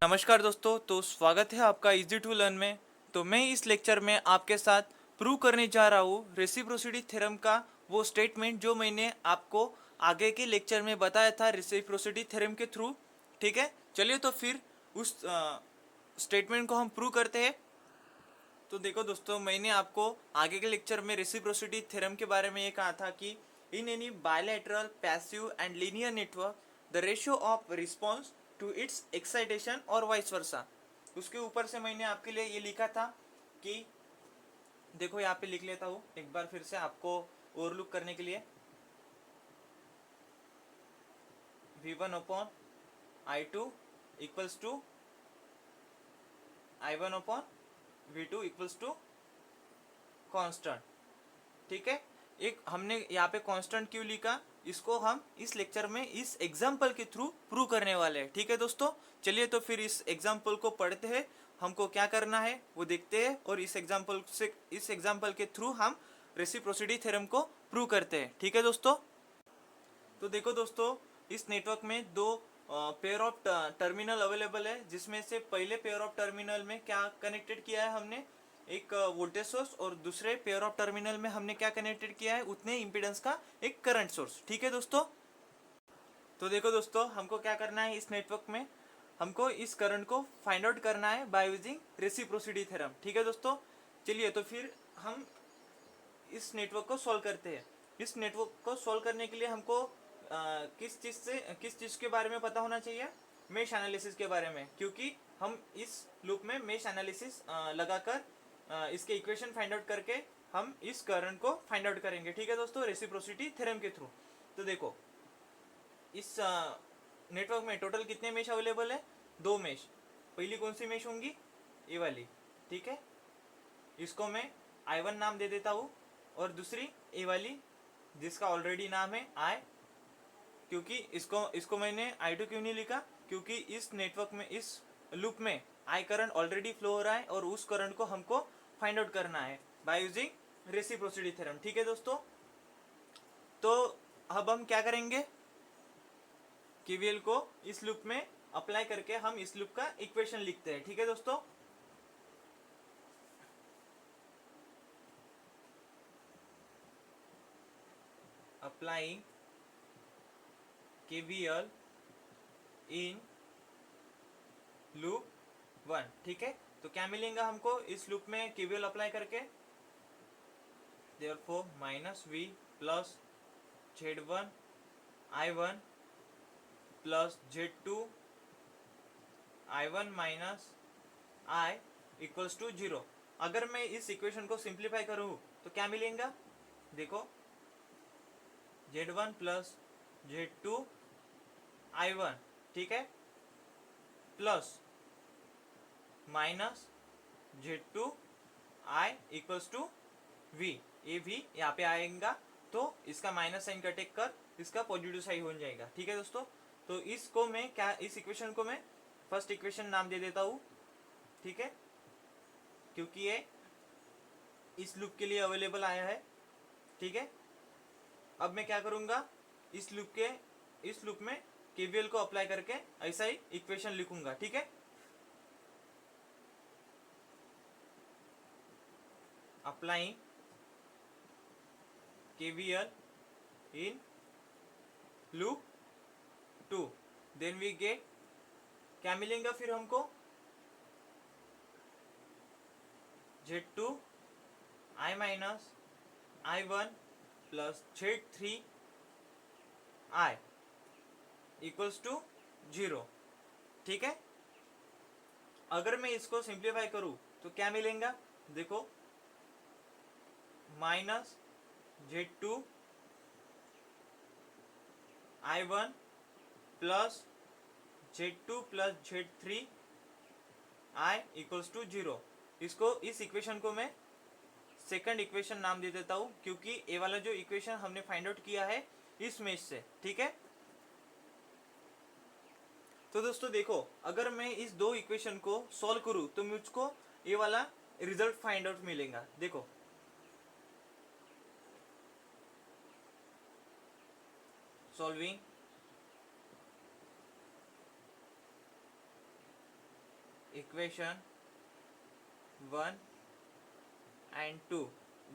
नमस्कार दोस्तों, तो स्वागत है आपका इजी टू लर्न में। तो मैं इस लेक्चर में आपके साथ प्रूव करने जा रहा हूँ रेसिप्रोसिटी थ्योरम का वो स्टेटमेंट जो मैंने आपको आगे के लेक्चर में बताया था रेसिप्रोसिटी थ्योरम के थ्रू। ठीक है, चलिए तो फिर उस स्टेटमेंट को हम प्रूव करते हैं। तो देखो दोस्तों, मैंने आपको आगे के लेक्चर में रेसिप्रोसिटी थ्योरम के बारे में ये कहा था कि in any bilateral passive and linear network the ratio of response to its excitation और वाइस वर्सा। उसके ऊपर से मैंने आपके लिए ये लिखा था कि देखो, यहाँ पे लिख लेता हूँ एक बार फिर से आपको ओवरलुक करने के लिए। V1 upon I2 equals to I1 upon V2 equals to constant. ठीक है, एक हमने यहाँ पे कांस्टेंट क्यों लिखा, इसको हम इस लेक्चर में इस एग्जाम्पल के थ्रू प्रूव करने वाले हैं। ठीक है दोस्तों, चलिए तो फिर इस एग्जाम्पल को पढ़ते हैं, हमको क्या करना है वो देखते हैं और इस एग्जाम्पल के थ्रू हम रेसिप्रोसिटी थ्योरम को प्रूव करते हैं। ठीक है दोस्तों, तो देखो दोस्तों, इस नेटवर्क में दो पेयर ऑफ टर्मिनल अवेलेबल है, जिसमें से पहले पेयर ऑफ टर्मिनल में क्या कनेक्टेड किया है हमने, एक वोल्टेज सोर्स, और दूसरे पेयर ऑफ टर्मिनल में हमने क्या कनेक्टेड किया है, उतने इम्पीडेंस का एक करंट सोर्स। ठीक है दोस्तों, तो देखो दोस्तों, हमको क्या करना है इस नेटवर्क में, हमको इस करंट को फाइंड आउट करना है बाय यूजिंग रेसिप्रोसिटी थ्योरम। ठीक है दोस्तों, चलिए तो फिर हम इस नेटवर्क को सॉल्व करते हैं। इस नेटवर्क को सॉल्व करने के लिए हमको किस चीज़ के बारे में पता होना चाहिए, मेश एनालिसिस के बारे में, क्योंकि हम इस लूप में मेश एनालिसिस लगाकर इसके इक्वेशन फाइंड आउट करके हम इस करंट को फाइंड आउट करेंगे। ठीक है दोस्तों, रेसिप्रोसिटी थ्योरम के थ्रू। तो देखो, इस नेटवर्क में टोटल कितने मेश अवेलेबल है, दो मेश। पहली कौन सी मेश होंगी, ये वाली। ठीक है, इसको मैं I1 नाम दे देता हूँ, और दूसरी ए वाली जिसका ऑलरेडी नाम है I। क्योंकि इसको मैंने I2 क्यों नहीं लिखा, क्योंकि इस नेटवर्क में, इस लूप में I करंट ऑलरेडी फ्लो हो रहा है और उस करंट को हमको फाइंड आउट करना है बाय यूजिंग रेसिप्रोसिटी थ्योरम। ठीक है दोस्तों, तो अब हम क्या करेंगे, KVL को इस लूप में अप्लाई करके हम इस लूप का इक्वेशन लिखते हैं। ठीक है दोस्तों, अप्लाइंग KVL इन लूप 1। ठीक है, तो क्या मिलेगा हमको इस लूप में KVL अप्लाई करके, therefore minus V plus Z1 I1 plus Z2 I1 minus I equals to 0। अगर मैं इस इक्वेशन को सिंप्लीफाई करूँ तो क्या मिलेगा, देखो, Z1 प्लस Z2 I1, ठीक है, plus minus Z2 I equals to V। ये भी यहाँ पे आएगा, तो इसका माइनस साइन कटेक्ट कर इसका पॉजिटिव साइन हो जाएगा। ठीक है दोस्तों, तो इसको मैं क्या, इस इक्वेशन को मैं फर्स्ट इक्वेशन नाम दे देता हूँ। ठीक है, क्योंकि ये इस लूप के लिए अवेलेबल आया है। ठीक है, अब मैं क्या करूँगा, इस लूप में KVL को अप्लाई करके ऐसा ही इक्वेशन लिखूंगा। ठीक है, applying KVL in loop 2, then we get, क्या मिलेगा फिर हमको, Z2 I minus I1 plus Z3 I equals to 0। ठीक है, अगर मैं इसको सिंप्लीफाई करूं तो क्या मिलेगा, देखो, minus Z2 I1 plus Z2 plus Z3 I equals to 0। इसको, इस इक्वेशन को मैं सेकंड इक्वेशन नाम दे देता हूँ, क्योंकि ये वाला जो इक्वेशन हमने फाइंड आउट किया है इस मेश से। ठीक है, तो दोस्तों देखो, अगर मैं इस दो इक्वेशन को सॉल्व करूँ तो मुझको ये वाला रिजल्ट फाइंड आउट मिलेगा। देखो, solving equation 1 and 2,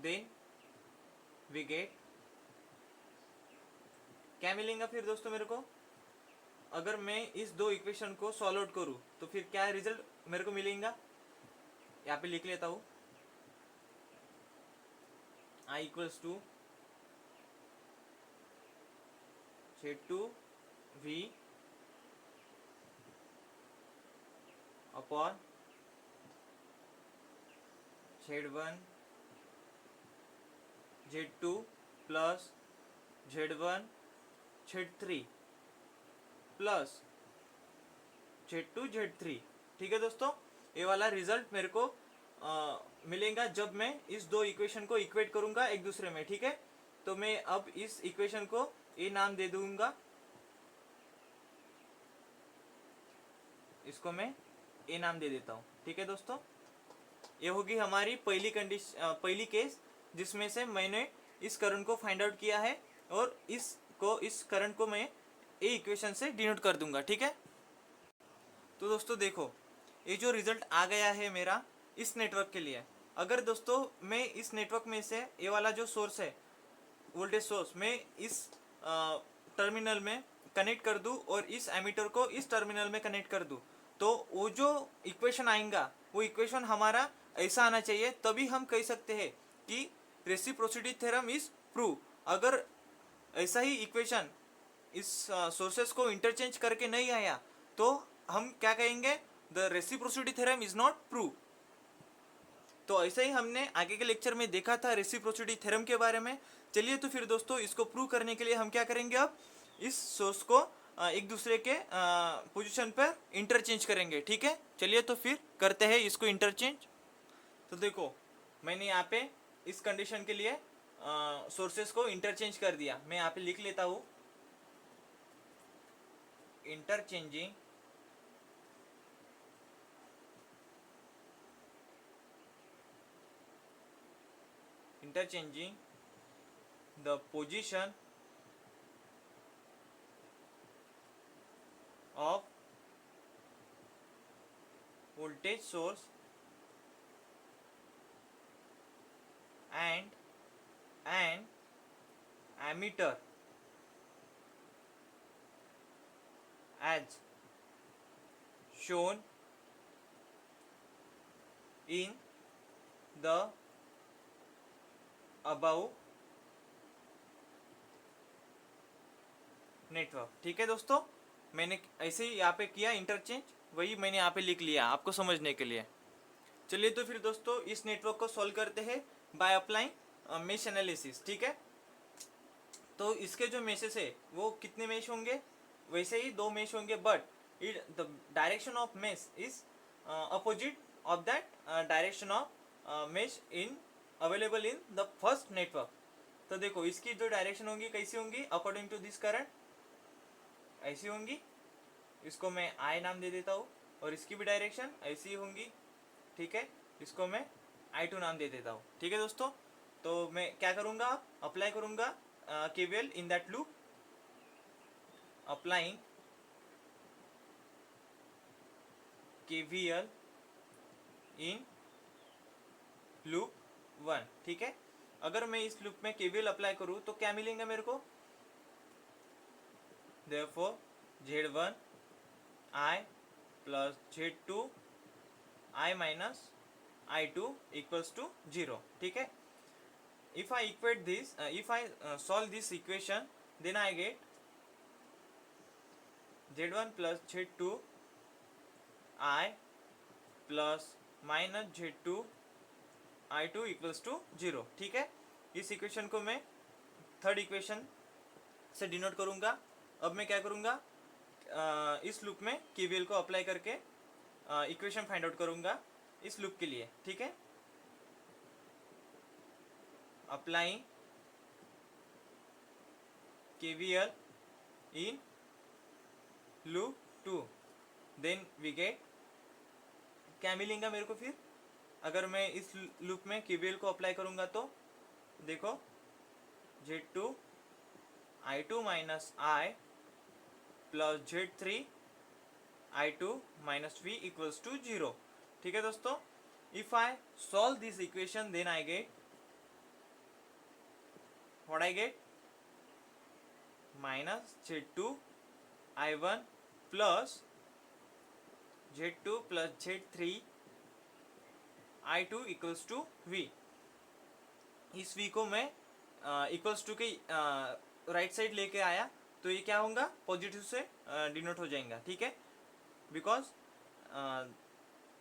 then we get, क्या मिलेगा फिर दोस्तों मेरे को? अगर मैं इस दो इक्वेशन को सॉल्व आउट करूँ तो फिर क्या रिजल्ट मेरे को मिलेगा? यहाँ पे लिख लेता हूँ, I equals to Z2V upon Z1 Z2 plus Z1 Z3 plus Z2 Z3। ठीक है दोस्तों, ये वाला रिजल्ट मेरे को मिलेगा जब मैं इस दो इक्वेशन को इक्वेट करूंगा एक दूसरे में। ठीक है, तो मैं अब इस इक्वेशन को ए नाम दे दूंगा, इसको मैं ए नाम दे देता हूँ। ठीक है दोस्तों, ये होगी हमारी पहली कंडीशन, पहली केस जिसमें से मैंने इस करंट को फाइंड आउट किया है और इस करंट को मैं ए इक्वेशन से डिनोट कर दूंगा। ठीक है, तो दोस्तों देखो, ये जो रिजल्ट आ गया है मेरा इस नेटवर्क के लिए, अगर दोस्तों मैं इस नेटवर्क में से ये वाला जो सोर्स है वोल्टेज सोर्स मैं इस टर्मिनल में कनेक्ट कर दूं और इस एमीटर को इस टर्मिनल में कनेक्ट कर दूं, तो वो जो इक्वेशन आएगा वो इक्वेशन हमारा ऐसा आना चाहिए, तभी हम कह सकते हैं कि रेसिप्रोसिटी थ्योरम इज प्रूव। अगर ऐसा ही इक्वेशन इस सोर्सेस को इंटरचेंज करके नहीं आया तो हम क्या कहेंगे? The reciprocity theorem is not prove. तो ऐसे ही हमने आगे के लेक्चर में देखा था रेसिप्रोसिटी थ्योरम के बारे में। चलिए तो फिर दोस्तों, इसको प्रूव करने के लिए हम क्या करेंगे? अब इस सोर्स को एक दूसरे के पोजीशन पर इंटरचेंज करेंगे। ठीक है, चलिए तो फिर करते हैं इसको इंटरचेंज। तो देखो, मैंने यहाँ पे इस कंडीशन के लिए सोर्सेस को इंटरचेंज कर दिया। मैं यहाँ पे लिख लेता हूँ, interchanging the position of voltage source and an ammeter as shown in the above network. ठीक है दोस्तों, मैंने ऐसे ही यहाँ पे किया इंटरचेंज, वही मैंने यहाँ पे लिख लिया आपको समझने के लिए। चलिए तो फिर दोस्तों, इस नेटवर्क को सॉल्व करते हैं बाय अप्लाइंग मेश एनालिसिस। ठीक है, तो इसके जो मेशेस है वो कितने मेश होंगे? वैसे ही दो मेश होंगे, but the direction of mesh is opposite of that direction of mesh in available in the first network. तो देखो, इसकी जो डायरेक्शन होंगी कैसी होंगी? अकॉर्डिंग टू दिस करंट ऐसी होंगी, इसको मैं आई नाम दे देता हूँ, और इसकी भी डायरेक्शन ऐसी होंगी। ठीक है, इसको मैं I2 नाम दे देता हूँ। ठीक है दोस्तों, तो मैं क्या करूँगा? अप्लाई करूँगा KVL in that loop, applying KVL in loop 1। ठीक है, अगर मैं इस लूप में केवीएल अप्लाई करूँ तो क्या मिलेगा मेरे को? Therefore Z1 I plus Z2 I minus I2 equals to 0. ठीक है, if I equate this, if I solve this equation, then I get Z1 plus Z2 I plus minus Z2 I2 equals to 0. ठीक है, इस equation को मैं third equation से denote करूँगा। अब मैं क्या करूँगा? इस लूप में केवीएल को अप्लाई करके इक्वेशन फाइंड आउट करूँगा इस लूप के लिए। ठीक है, applying KVL in loop 2, then we get, क्या मिलेगा मेरे को फिर? अगर मैं इस लूप में केवीएल को अप्लाई करूँगा तो देखो, Z2 I2 minus I plus Z3 I2 minus V equals to 0. ठीक है दोस्तों, if I solve this equation then I get what I get minus Z2 I1 plus Z2 plus Z3 I2 equals to V. इस V को मैं equals to के right side लेके आया तो ये क्या होगा, पॉजिटिव से डिनोट हो जाएगा, ठीक है, बिकॉज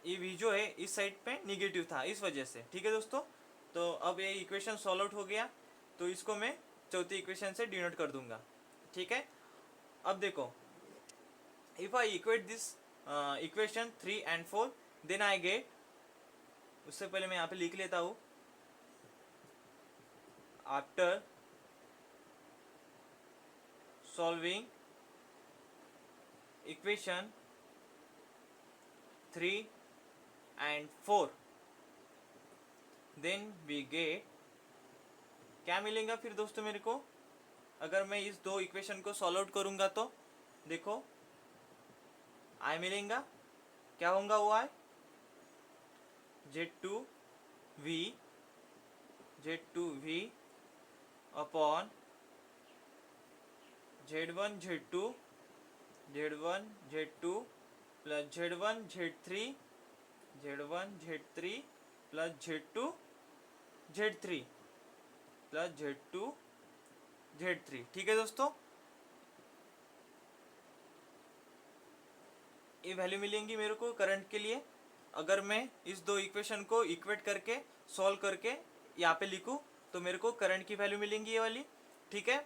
ये V जो है इस साइड पे निगेटिव था इस वजह से, ठीक है दोस्तों। तो अब ये इक्वेशन सॉल्व आउट हो गया, तो इसको मैं चौथी इक्वेशन से डिनोट कर दूंगा, ठीक है। अब देखो, if I equate this equation 3 and 4 then I get, उससे पहले मैं यहाँ पे लिख लेता हूँ, after solving equation 3 and 4 then we get, क्या मिलेगा फिर दोस्तों मेरे को, अगर मैं इस दो इक्वेशन को सॉल्व आउट करूंगा तो देखो आई मिलेगा, क्या होगा वो आई, Z2V upon Z1 Z2 plus Z1 Z3 plus Z2 Z3 plus Z2 Z3, ठीक है दोस्तों। ये वैल्यू मिलेंगी मेरे को करंट के लिए, अगर मैं इस दो इक्वेशन को इक्वेट करके सॉल्व करके यहाँ पे लिखूँ तो मेरे को करंट की वैल्यू मिलेंगी ये वाली, ठीक है।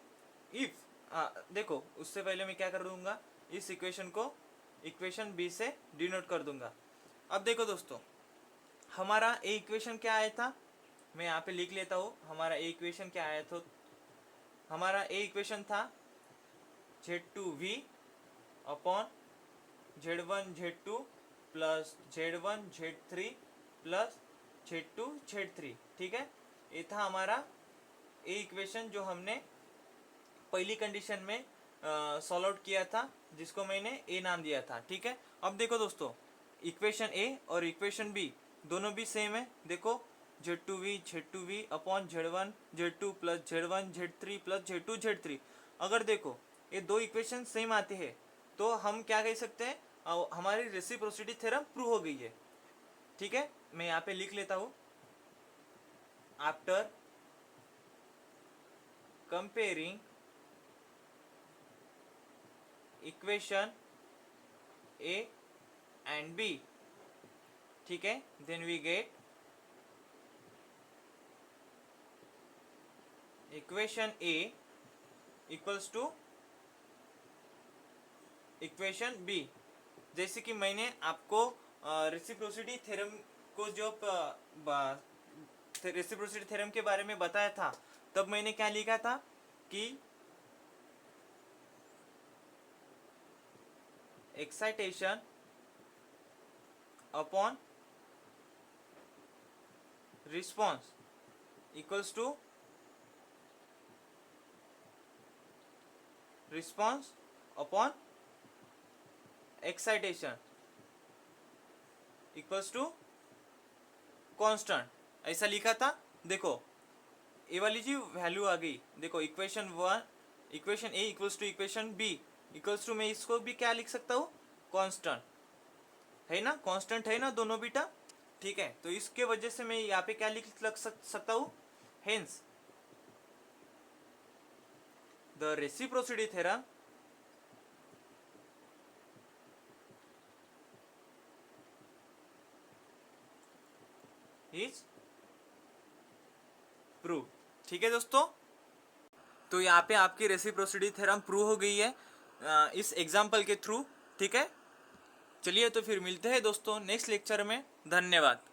इफ देखो उससे पहले मैं क्या कर दूंगा, इस इक्वेशन को इक्वेशन बी से डिनोट कर दूंगा। अब देखो दोस्तों, हमारा ए इक्वेशन क्या आया था, मैं यहाँ पे लिख लेता हूँ, हमारा ए इक्वेशन क्या आया था, हमारा ए इक्वेशन था Z2V upon Z1 Z2 plus Z1 Z3 plus Z2 Z3, ठीक है। ये था हमारा ए इक्वेशन जो हमने पहली कंडीशन में सॉल्व आउट किया था, जिसको मैंने ए नाम दिया था, ठीक है। अब देखो दोस्तों, इक्वेशन ए और इक्वेशन बी दोनों भी सेम है, देखो Z2V upon Z1 Z2 plus Z1 Z3 plus Z2 Z3। अगर देखो ये दो इक्वेशन सेम आते हैं तो हम क्या कह सकते हैं, हमारी रेसिप्रोसिटी थ्योरम प्रूव हो गई है, ठीक है। मैं यहाँ पे लिख लेता हूँ, after comparing equation A and B, ठीक है, then we get equation A equals to equation B. जैसे कि मैंने आपको रेसिप्रोसिटी थ्योरम को जो रेसिप्रोसिटी थ्योरम के बारे में बताया था, तब मैंने क्या लिखा था कि excitation upon response equals to response upon excitation equals to constant, ऐसा लिखा था। देखो ए वाली जी वैल्यू आ गई, देखो equation A equals to equation B equals to, मैं इसको भी क्या लिख सकता हूँ, कांस्टेंट है ना, कांस्टेंट है ना दोनों बीटा, ठीक है। तो इसके वजह से मैं यहाँ पे क्या लिख सकता हूँ, hence the reciprocity theorem is prove, ठीक है दोस्तों। तो यहाँ पे आपकी रेसिप्रोसिटी थ्योरम प्रूव हो गई है इस एग्जाम्पल के थ्रू, ठीक है। चलिए तो फिर मिलते हैं दोस्तों नेक्स्ट लेक्चर में, धन्यवाद।